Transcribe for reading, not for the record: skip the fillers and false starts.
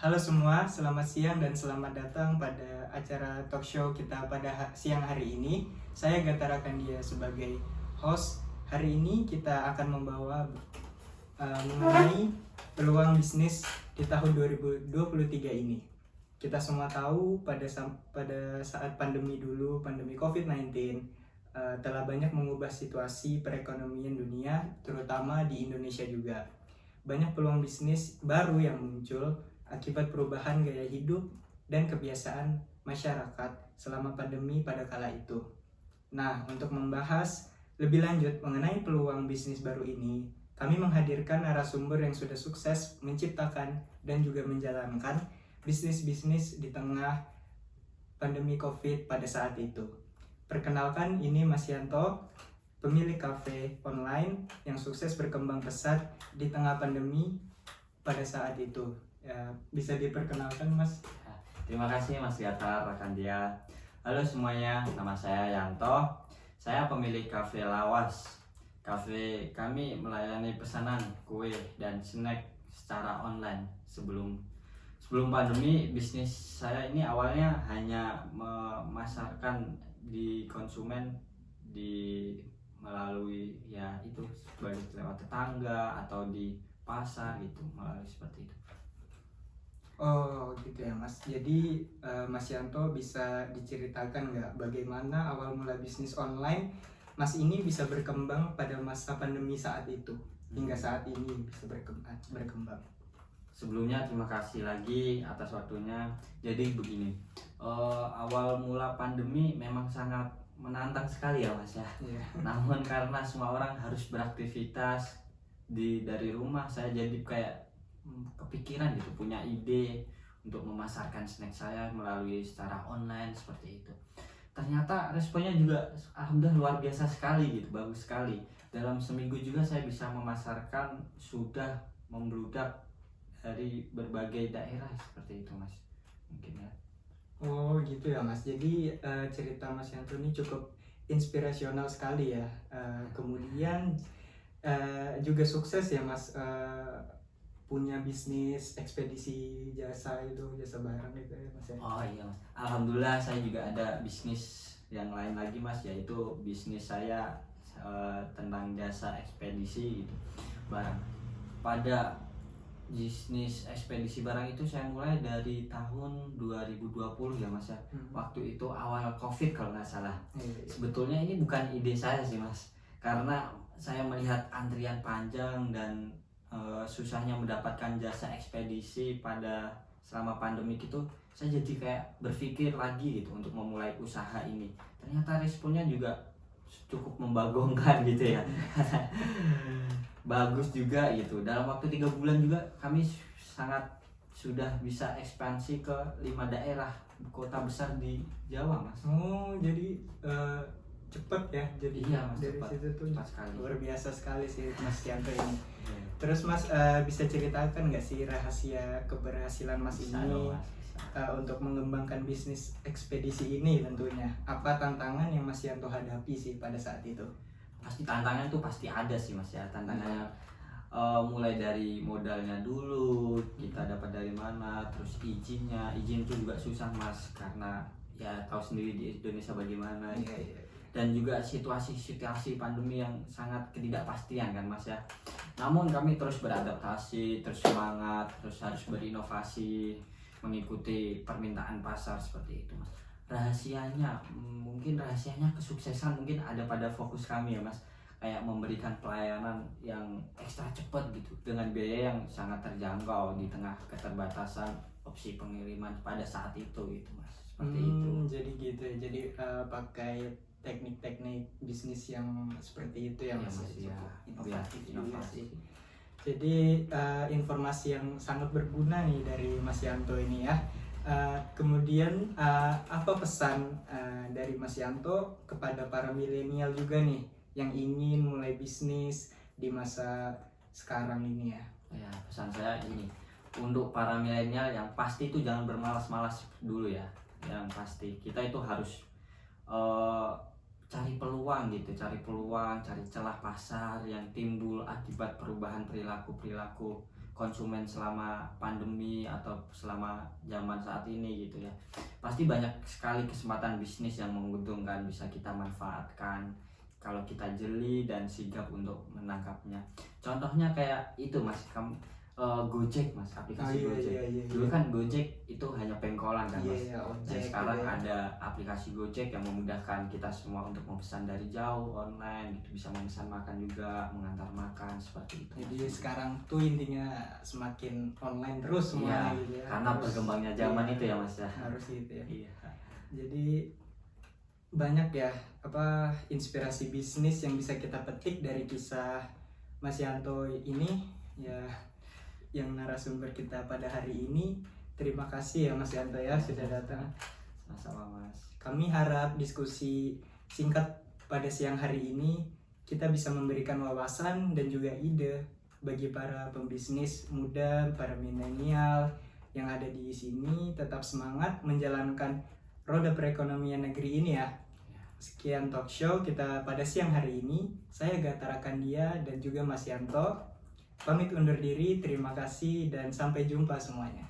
Halo semua, selamat siang dan selamat datang pada acara talk show kita pada siang hari ini. Saya Gatara Kandia sebagai host. Hari ini kita akan membawa mengenai peluang bisnis di tahun 2023 ini. Kita semua tahu pada saat pandemi dulu, pandemi COVID-19 telah banyak mengubah situasi perekonomian dunia, terutama di Indonesia juga. Banyak peluang bisnis baru yang muncul akibat perubahan gaya hidup dan kebiasaan masyarakat selama pandemi pada kala itu. Nah, untuk membahas lebih lanjut mengenai peluang bisnis baru ini, kami menghadirkan narasumber yang sudah sukses menciptakan dan juga menjalankan bisnis-bisnis di tengah pandemi COVID pada saat itu. Perkenalkan, ini Mas Yanto, pemilik kafe online yang sukses berkembang pesat di tengah pandemi pada saat itu. Ya, bisa diperkenalkan Mas? Terima kasih Mas Gatar, rekan dia. Halo semuanya, nama saya Yanto. Saya pemilik kafe Lawas. Kafe kami melayani pesanan kue dan snack secara online. Sebelum pandemi, bisnis saya ini awalnya hanya memasarkan di konsumen melalui ya itu sebagai lewat tetangga atau di pasar gitu, melalui seperti itu. Oh gitu ya Mas. Jadi Mas Yanto bisa diceritakan nggak bagaimana awal mula bisnis online Mas ini bisa berkembang pada masa pandemi saat itu hingga saat ini bisa berkembang. Sebelumnya terima kasih lagi atas waktunya. Jadi begini, awal mula pandemi memang sangat menantang sekali ya Mas ya. Yeah. Namun karena semua orang harus beraktivitas dari rumah, saya jadi kayak kepikiran gitu, punya ide untuk memasarkan snack saya melalui secara online seperti itu. Ternyata responnya juga alhamdulillah luar biasa sekali gitu, bagus sekali. Dalam seminggu juga saya bisa memasarkan, sudah membludak dari berbagai daerah seperti itu Mas, mungkin ya. Oh gitu ya Mas. Jadi cerita Mas Yanto ini cukup inspirasional sekali ya. Kemudian juga sukses ya Mas, punya bisnis ekspedisi jasa barang gitu ya Mas ya. Oh iya Mas, alhamdulillah saya juga ada bisnis yang lain lagi Mas, yaitu bisnis saya tentang jasa ekspedisi gitu, barang. Pada bisnis ekspedisi barang itu saya mulai dari tahun 2020 ya Mas ya. Waktu itu awal Covid kalau nggak salah. Sebetulnya ini bukan ide saya sih Mas, karena saya melihat antrian panjang dan susahnya mendapatkan jasa ekspedisi selama pandemi itu, saya jadi kayak berpikir lagi gitu untuk memulai usaha ini. Ternyata responnya juga cukup membagongkan gitu ya. Bagus juga gitu. Dalam waktu 3 bulan juga kami sudah bisa ekspansi ke 5 daerah kota besar di Jawa Mas. Oh jadi cepet ya, jadi iya, Mas, dari cepat, situ tuh sekali. luar biasa sekali sih Mas Yanto ini. Iya. Terus Mas bisa ceritakan nggak sih rahasia keberhasilan Mas Bisa ini dong, Mas. untuk mengembangkan bisnis ekspedisi ini tentunya? Apa tantangan yang Mas Yanto hadapi sih pada saat itu? Pasti tantangan tuh pasti ada sih Mas ya. Tantangannya mulai dari modalnya dulu, kita dapat dari mana, terus izin itu juga susah Mas, karena ya tahu sendiri di Indonesia bagaimana. Iya. Dan juga situasi pandemi yang sangat ketidakpastian kan Mas ya. Namun kami terus beradaptasi, terus semangat, terus harus berinovasi, mengikuti permintaan pasar seperti itu Mas. Mungkin rahasianya kesuksesan mungkin ada pada fokus kami ya Mas, kayak memberikan pelayanan yang ekstra cepat gitu, dengan biaya yang sangat terjangkau di tengah keterbatasan opsi pengiriman pada saat itu gitu Mas, seperti itu. Jadi gitu ya, jadi pakai teknik-teknik bisnis yang seperti itu ya Mas, ya, inovatif juga inovasi. sih. Jadi informasi yang sangat berguna nih dari Mas Yanto ini ya. Kemudian apa pesan dari Mas Yanto kepada para milenial juga nih yang ingin mulai bisnis di masa sekarang ini ya? Ya, pesan saya ini untuk para milenial, yang pasti itu jangan bermalas-malas dulu ya. Yang pasti kita itu harus cari peluang gitu, cari celah pasar yang timbul akibat perubahan perilaku konsumen selama pandemi atau selama zaman saat ini gitu ya. Pasti banyak sekali kesempatan bisnis yang menguntungkan bisa kita manfaatkan kalau kita jeli dan sigap untuk menangkapnya. Contohnya kayak itu Mas, Gojek Mas, aplikasi Gojek. Dulu kan Gojek itu hanya pengkolan kan Mas. Dan sekarang ada aplikasi Gojek yang memudahkan kita semua untuk memesan dari jauh online gitu, bisa memesan makan juga, mengantar makan seperti itu. Jadi sekarang tuh intinya semakin online terus semuanya gitu ya. Karena berkembangnya zaman itu ya Mas ya. Harus gitu ya. Iya. Jadi banyak ya inspirasi bisnis yang bisa kita petik dari kisah Mas Yanto ini ya, yang narasumber kita pada hari ini. Terima kasih ya Mas Yanto ya sudah datang. Sama-sama Mas. Kami harap diskusi singkat pada siang hari ini kita bisa memberikan wawasan dan juga ide bagi para pembisnis muda, para milenial yang ada di sini. Tetap semangat menjalankan roda perekonomian negeri ini ya. Sekian talk show kita pada siang hari ini. Saya Gatar Akandia dan juga Mas Yanto pamit undur diri. Terima kasih dan sampai jumpa semuanya.